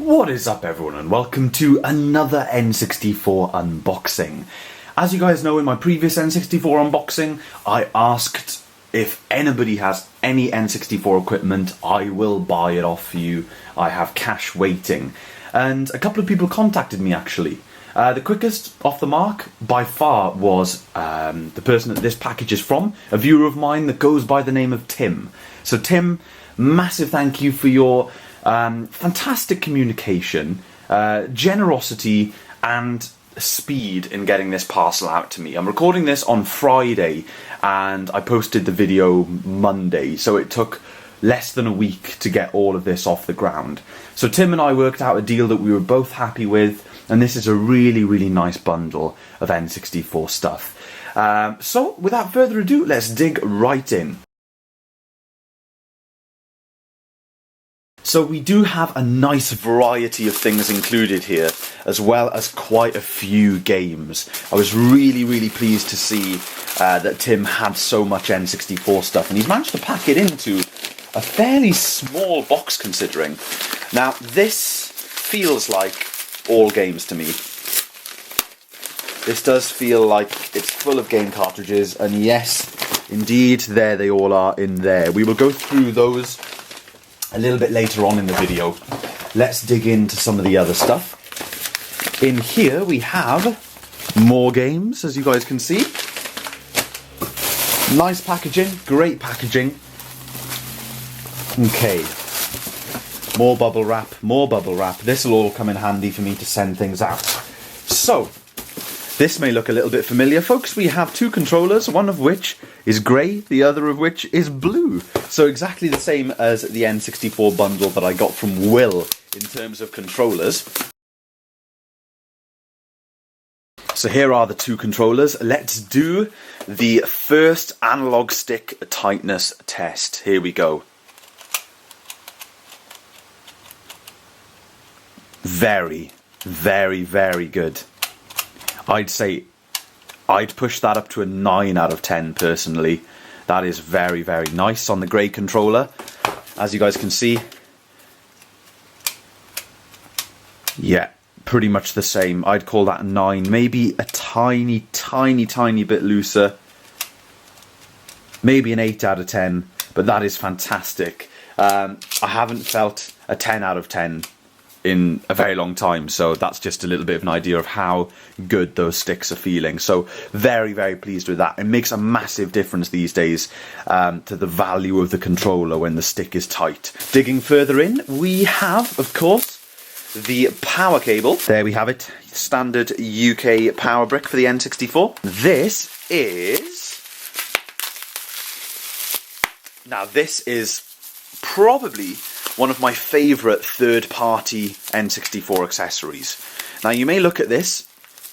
What is up everyone and welcome to another N64 unboxing. As you guys know, in my previous N64 unboxing I asked if anybody has any N64 equipment, I will buy it off for you. I have cash waiting. And a couple of people contacted me actually. The quickest off the mark by far was the person that this package is from, a viewer of mine that goes by the name of Tim. So Tim, massive thank you for your fantastic communication, generosity and speed in getting this parcel out to me. I'm recording this on Friday and I posted the video Monday, so it took less than a week to get all of this off the ground. So Tim and I worked out a deal that we were both happy with, and this is a really nice bundle of N64 stuff. So without further ado, let's dig right in. So we do have a nice variety of things included here, as well as quite a few games. I was really pleased to see that Tim had so much N64 stuff, and he's managed to pack it into a fairly small box considering. Now this feels like all games to me. This does feel like it's full of game cartridges, and yes, indeed, there they all are in there. We will go through those a little bit later on in the video. Let's dig into some of the other stuff. In here we have more games, as you guys can see. Nice packaging, great packaging. Okay, more bubble wrap, more bubble wrap. This will all come in handy for me to send things out. So, this may look a little bit familiar, folks. We have two controllers, one of which is grey, the other of which is blue. So exactly the same as the N64 bundle that I got from Will in terms of controllers. So here are the two controllers. Let's do the first analog stick tightness test. Here we go. Very good. I'd say I'd push that up to a 9 out of 10 personally. That is very nice on the grey controller. As you guys can see, yeah, pretty much the same. I'd call that a 9, maybe a tiny bit looser, maybe an 8 out of 10, but that is fantastic. I haven't felt a 10 out of 10 in a very long time, so that's just a little bit of an idea of how good those sticks are feeling. So very pleased with that. It makes a massive difference these days to the value of the controller when the stick is tight. Digging further in, we have, of course, the power cable. There we have it, standard UK power brick for the N64. This is probably one of my favourite third-party N64 accessories. Now you may look at this,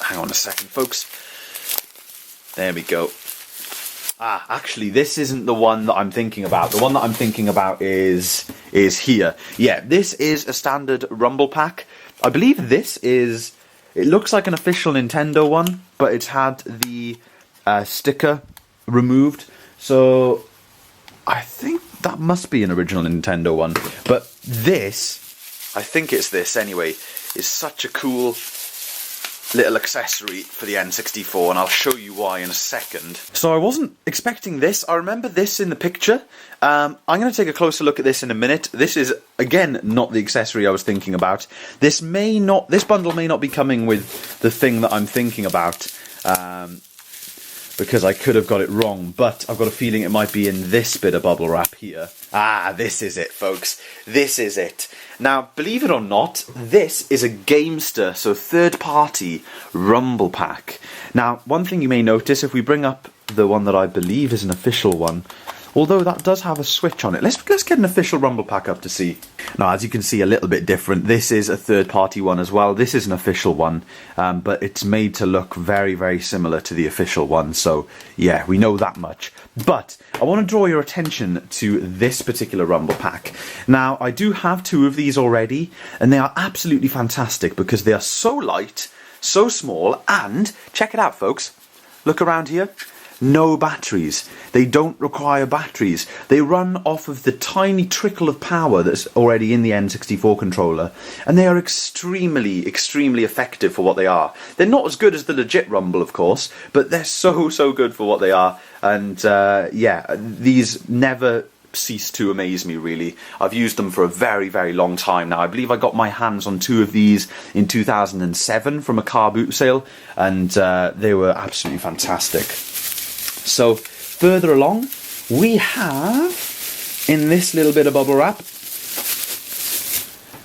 hang on a second folks, there we go. Actually this isn't the one that I'm thinking about. The one that I'm thinking about is here. Yeah, this is a standard rumble pack. I believe this is, it looks like an official Nintendo one, but it's had the sticker removed, so I think that must be an original Nintendo one. But this, I think it's this anyway, is such a cool little accessory for the N64, and I'll show you why in a second. So I wasn't expecting this. I remember this in the picture. I'm going to take a closer look at this in a minute. This is, again, not the accessory I was thinking about. This bundle may not be coming with the thing that I'm thinking about, because I could have got it wrong, but I've got a feeling it might be in this bit of bubble wrap here. This is it, folks. This is it. Now, believe it or not, this is a Gamester, so third-party rumble pack. Now, one thing you may notice, if we bring up the one that I believe is an official one, although that does have a switch on it. Let's get an official rumble pack up to see. Now, as you can see, a little bit different. This is a third-party one as well. This is an official one, but it's made to look very similar to the official one. So, yeah, we know that much. But I want to draw your attention to this particular rumble pack. Now, I do have two of these already, and they are absolutely fantastic because they are so light, so small, and check it out, folks. Look around here. no batteries. They don't require batteries. They run off of the tiny trickle of power that's already in the N64 controller, and they are extremely, extremely effective for what they are. They're not as good as the legit Rumble, of course, but they're so, so good for what they are. And yeah, these never cease to amaze me, really. I've used them for a very, very long time now. I believe I got my hands on 2 of these in 2007 from a car boot sale, and they were absolutely fantastic. So further along, we have, in this little bit of bubble wrap,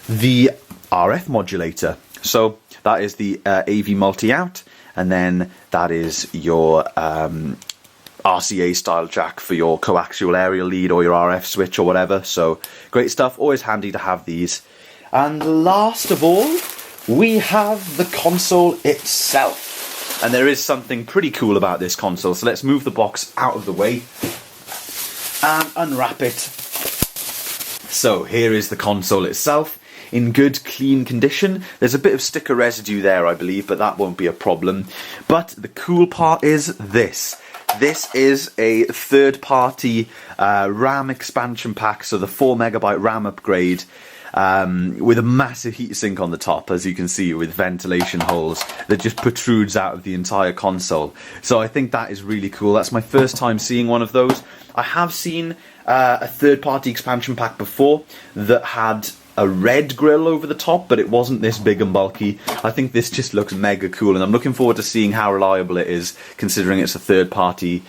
the RF modulator. So that is the AV multi-out, and then that is your RCA style jack for your coaxial aerial lead or your RF switch or whatever. So great stuff, always handy to have these. And last of all, we have the console itself. And there is something pretty cool about this console, so let's move the box out of the way and unwrap it. So here is the console itself, in good, clean condition. There's a bit of sticker residue there, I believe, but that won't be a problem. But the cool part is this. This is a third-party RAM expansion pack, so the 4MB RAM upgrade, with a massive heatsink on the top, as you can see, with ventilation holes that just protrudes out of the entire console. So I think that is really cool. That's my first time seeing one of those. I have seen a third-party expansion pack before that had a red grill over the top, but it wasn't this big and bulky. I think this just looks mega cool, and I'm looking forward to seeing how reliable it is, considering it's a third-party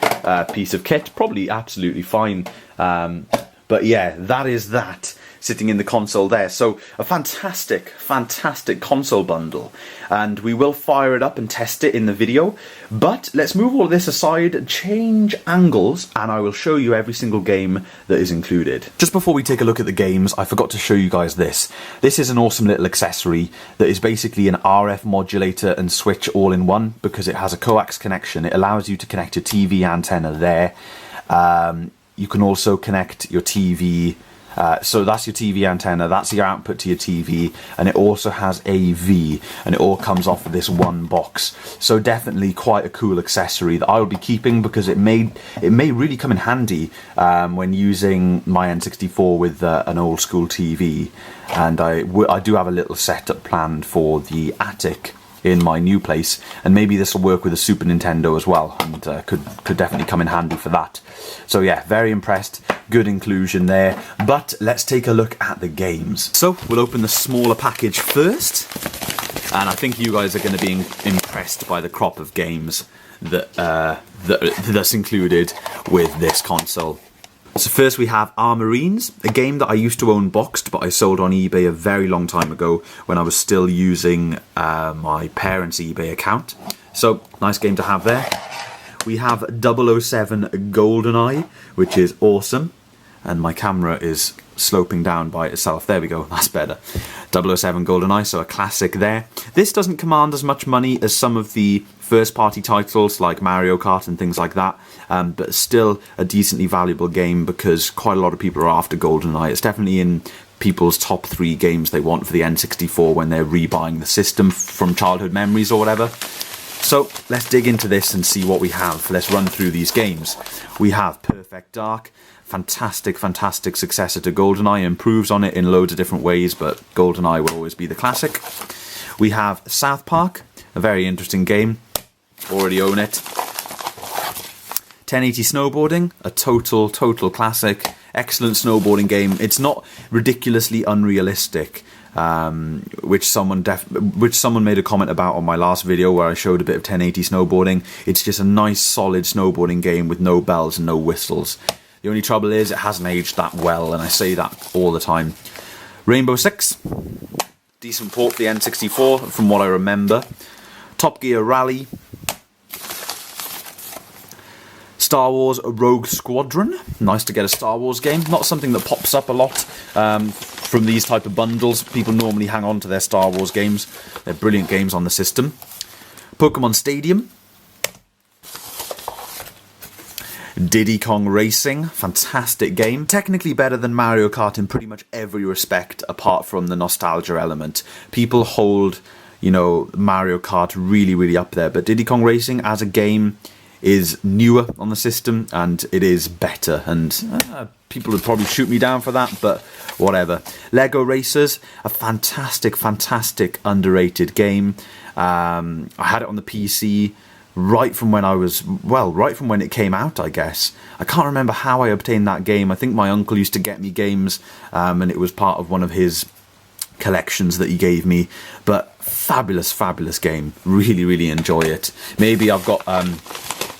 piece of kit. Probably absolutely fine. But yeah, that is that, sitting in the console there. So a fantastic, fantastic console bundle, and we will fire it up and test it in the video. But let's move all of this aside, change angles, and I will show you every single game that is included. Just before we take a look at the games, I forgot to show you guys this. This is an awesome little accessory that is basically an RF modulator and switch all in one, because it has a coax connection. It allows you to connect your TV antenna there. You can also connect your TV. So that's your TV antenna, that's your output to your TV, and it also has AV, and it all comes off of this one box. So definitely quite a cool accessory that I will be keeping, because it may really come in handy when using my N64 with an old school TV. And I do have a little setup planned for the attic in my new place, and maybe this will work with a Super Nintendo as well, and could definitely come in handy for that. So yeah, very impressed, good inclusion there. But let's take a look at the games. So we'll open the smaller package first, and I think you guys are going to be impressed by the crop of games that's included with this console. So first we have Armorines, a game that I used to own boxed, but I sold on eBay a very long time ago when I was still using my parents' eBay account. So, nice game to have there. We have 007 GoldenEye, which is awesome. And my camera is sloping down by itself. There we go, that's better. 007 GoldenEye, so a classic there. This doesn't command as much money as some of the first-party titles like Mario Kart and things like that, but still a decently valuable game, because quite a lot of people are after GoldenEye. It's definitely in people's top 3 games they want for the N64 when they're rebuying the system from childhood memories or whatever. So let's dig into this and see what we have. Let's run through these games. We have Perfect Dark, fantastic, fantastic successor to GoldenEye, improves on it in loads of different ways, but GoldenEye will always be the classic. We have South Park, a very interesting game, already own it. 1080 Snowboarding, a total classic, excellent snowboarding game. It's not ridiculously unrealistic, which someone made a comment about on my last video where I showed a bit of 1080 snowboarding. It's just a nice solid snowboarding game with no bells and no whistles. The only trouble is it hasn't aged that well, and I say that all the time. Rainbow Six, decent port for the N64 from what I remember. Top Gear Rally. Star Wars Rogue Squadron, nice to get a Star Wars game. Not something that pops up a lot from these type of bundles. People normally hang on to their Star Wars games. They're brilliant games on the system. Pokemon Stadium. Diddy Kong Racing, fantastic game. Technically better than Mario Kart in pretty much every respect apart from the nostalgia element. People hold, you know, Mario Kart really, really up there, but Diddy Kong Racing as a game is newer on the system, and it is better, and people would probably shoot me down for that, but whatever. Lego Racers, a fantastic underrated game. I had it on the PC right from when it came out, I guess. I can't remember how I obtained that game. I think my uncle used to get me games, and it was part of one of his collections that he gave me. But fabulous game. Really enjoy it. Maybe I've got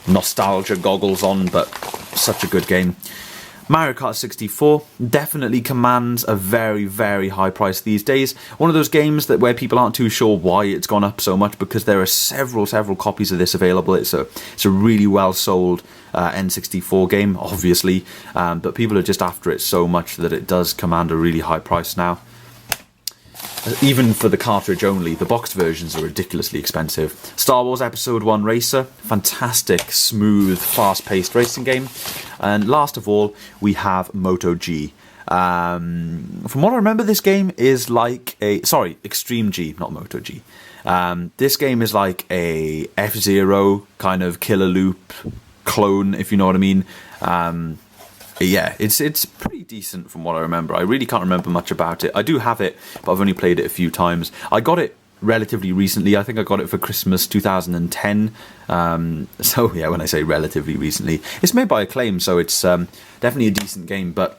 nostalgia goggles on, but such a good game. Mario Kart 64 definitely commands a very high price these days. One of those games where people aren't too sure why it's gone up so much, because there are several copies of this available. It's a really well sold N64 game, obviously, but people are just after it so much that it does command a really high price now. Even for the cartridge only, the boxed versions are ridiculously expensive. Star Wars Episode 1 Racer, fantastic, smooth, fast-paced racing game. And last of all, we have Moto G. From what I remember, this game is like Extreme G, not Moto G. This game is like a F-Zero kind of killer loop clone, if you know what I mean. Yeah, it's pretty decent from what I remember. I really can't remember much about it. I do have it, but I've only played it a few times. I got it relatively recently. I think I got it for Christmas 2010. So yeah, when I say relatively recently, it's made by Acclaim, so it's definitely a decent game, but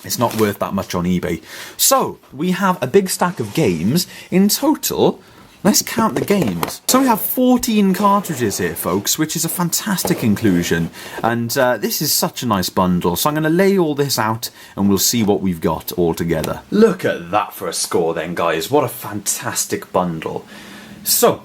it's not worth that much on eBay. So we have a big stack of games in total. Let's count the games. So we have 14 cartridges here, folks, which is a fantastic inclusion. And this is such a nice bundle. So I'm going to lay all this out and we'll see what we've got all together. Look at that for a score then, guys. What a fantastic bundle. So,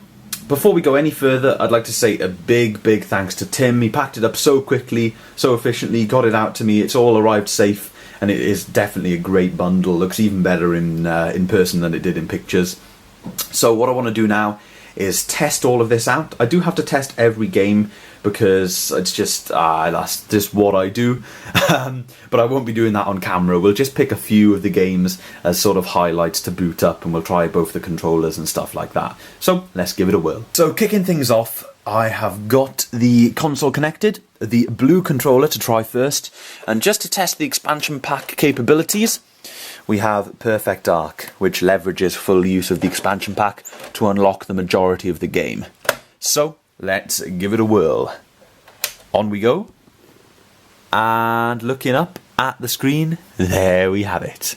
before we go any further, I'd like to say a big thanks to Tim. He packed it up so quickly, so efficiently, got it out to me. It's all arrived safe, and it is definitely a great bundle. Looks even better in person than it did in pictures. So what I want to do now is test all of this out. I do have to test every game because it's just that's just what I do. But I won't be doing that on camera. We'll just pick a few of the games as sort of highlights to boot up, and we'll try both the controllers and stuff like that. So let's give it a whirl. So kicking things off, I have got the console connected, the blue controller to try first, and just to test the expansion pack capabilities, we have Perfect Dark, which leverages full use of the expansion pack to unlock the majority of the game. So, let's give it a whirl. On we go. And looking up at the screen, there we have it.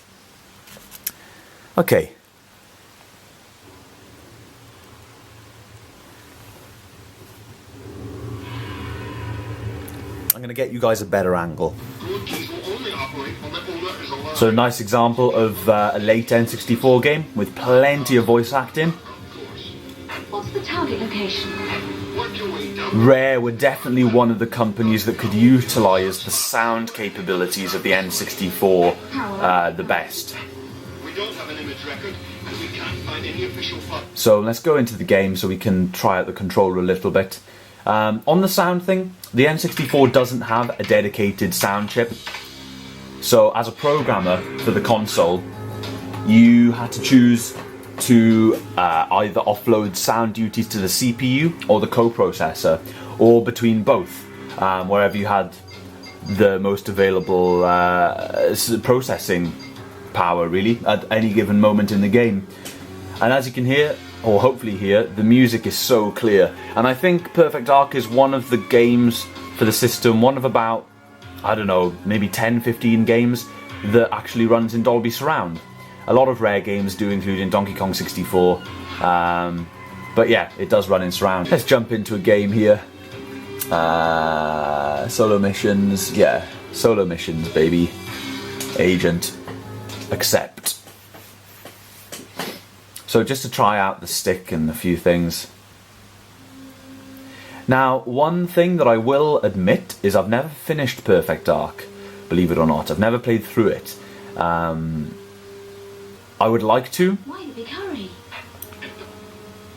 Okay. I'm going to get you guys a better angle. So a nice example of a late N64 game with plenty of voice acting. What's the target location? Rare were definitely one of the companies that could utilise the sound capabilities of the N64 the best. We don't have an image record and we can't find any official file. So let's go into the game so we can try out the controller a little bit. On the sound thing, the N64 doesn't have a dedicated sound chip. So as a programmer for the console, you had to choose to either offload sound duties to the CPU or the coprocessor, or between both, wherever you had the most available processing power, really, at any given moment in the game. And as you can hear, or hopefully hear, the music is so clear. And I think Perfect Dark is one of the games for the system, one of about, I don't know, maybe 10-15 games that actually runs in Dolby Surround. A lot of Rare games do, including Donkey Kong 64, but yeah, it does run in surround. Let's jump into a game here. Solo missions, yeah, solo missions, baby. Agent, accept. So just to try out the stick and a few things. Now, one thing that I will admit is I've never finished Perfect Dark, believe it or not. I've never played through it. I would like to. Why the big hurry?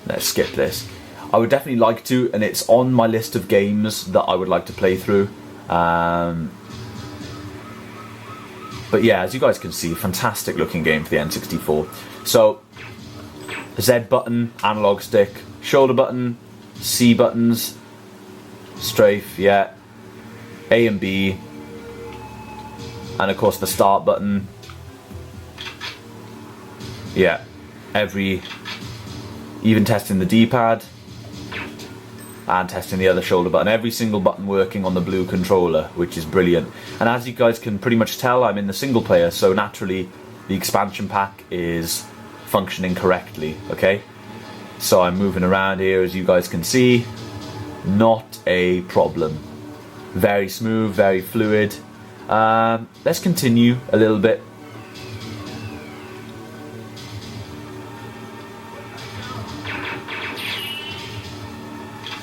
Let's skip this. I would definitely like to, and it's on my list of games that I would like to play through. But yeah, as you guys can see, fantastic looking game for the N64. So, Z button, analog stick, shoulder button, C buttons, strafe, yeah. A and B. And of course the start button. Yeah. Even testing the D-pad. And testing the other shoulder button. Every single button working on the blue controller, which is brilliant. And as you guys can pretty much tell, I'm in the single player, so naturally the expansion pack is functioning correctly, okay? So I'm moving around here, as you guys can see. Not a problem. Very smooth, very fluid. Let's continue a little bit.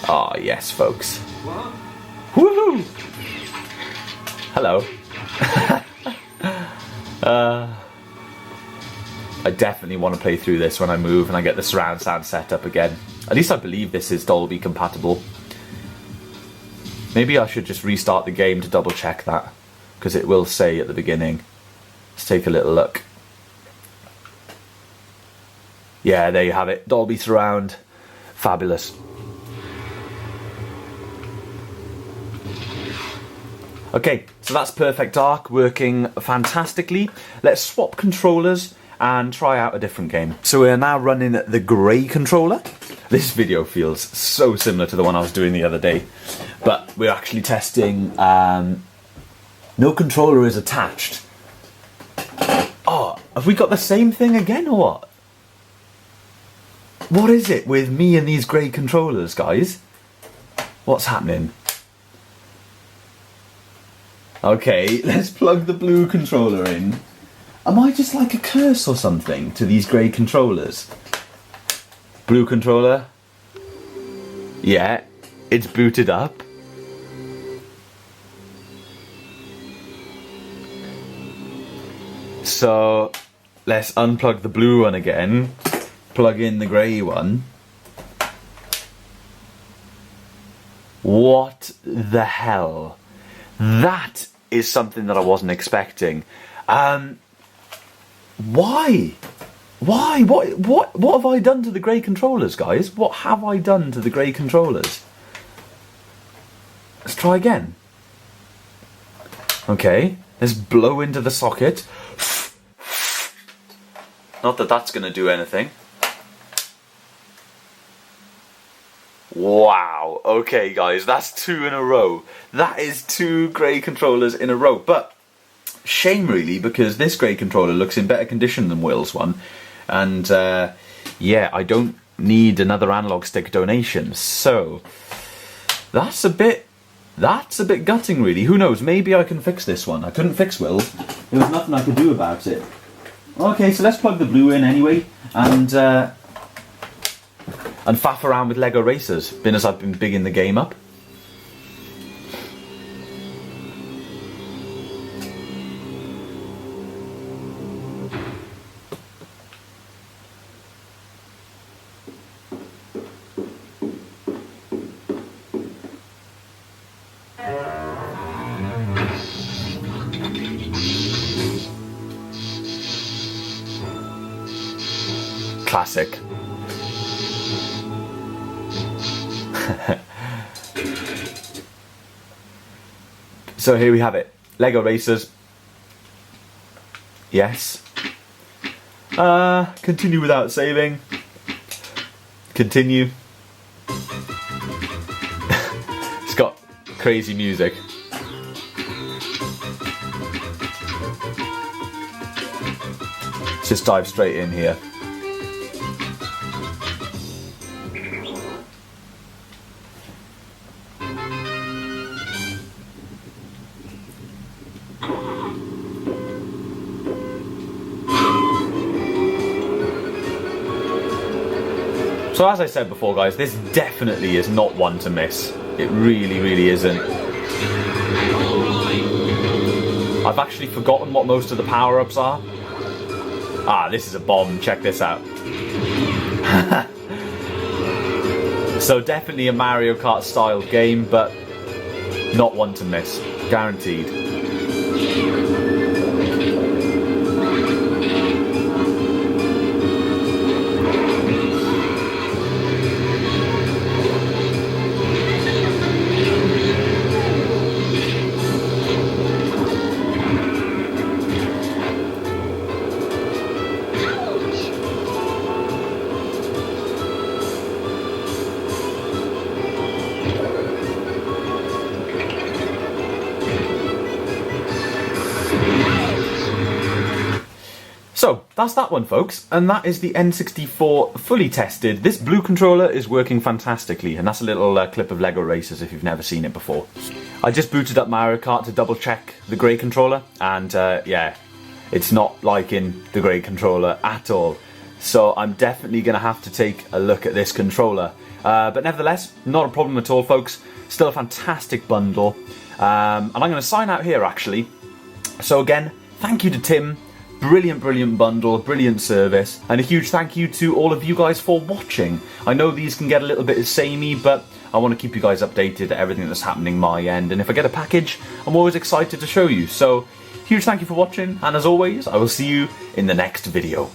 Ah, yes, folks. Woohoo! Hello. I definitely want to play through this when I move and I get the surround sound set up again. At least I believe this is Dolby compatible. Maybe I should just restart the game to double check that, because it will say at the beginning. Let's take a little look. Yeah, there you have it. Dolby surround. Fabulous. Okay, so that's Perfect Dark working fantastically. Let's swap controllers and try out a different game. So we're now running the grey controller. This video feels so similar to the one I was doing the other day, but we're actually testing no controller is attached. Oh, have we got the same thing again or what? What is it with me and these grey controllers, guys? What's happening? Okay, let's plug the blue controller in. Am I just like a curse or something to these grey controllers? Blue controller. Yeah, it's booted up. So, let's unplug the blue one again. Plug in the grey one. What the hell? That is something that I wasn't expecting. Why? Why? What have I done to the grey controllers, guys? What have I done to the grey controllers? Let's try again. Okay, let's blow into the socket. Not that that's going to do anything. Wow, okay guys, that's 2 in a row. That is 2 grey controllers in a row. But shame really, because this grey controller looks in better condition than Will's one. And yeah, I don't need another analog stick donation. So that's a bit gutting really. Who knows, maybe I can fix this one. I couldn't fix Will's. There was nothing I could do about it. Okay, so let's plug the blue in anyway, and faff around with Lego racers, being as I've been bigging the game up. Classic. So here we have it. Lego racers. Yes. Continue without saving. Continue. It's got crazy music. Let's just dive straight in here. So as I said before guys, this definitely is not one to miss. It really, really isn't. I've actually forgotten what most of the power-ups are. Ah, this is a bomb, check this out. So definitely a Mario Kart style game, but not one to miss, guaranteed. that's that one, folks, and that is the N64 fully tested. This blue controller is working fantastically, and that's a little clip of Lego Racers if you've never seen it before. I just booted up Mario Kart to double check the grey controller, and yeah, it's not liking the grey controller at all. So I'm definitely going to have to take a look at this controller. But nevertheless, not a problem at all, folks. Still a fantastic bundle. And I'm going to sign out here, actually. So again, thank you to Tim. Brilliant, brilliant bundle, brilliant service, and a huge thank you to all of you guys for watching. I know these can get a little bit samey, but I want to keep you guys updated to everything that's happening my end, and if I get a package, I'm always excited to show you. So, huge thank you for watching, and as always, I will see you in the next video.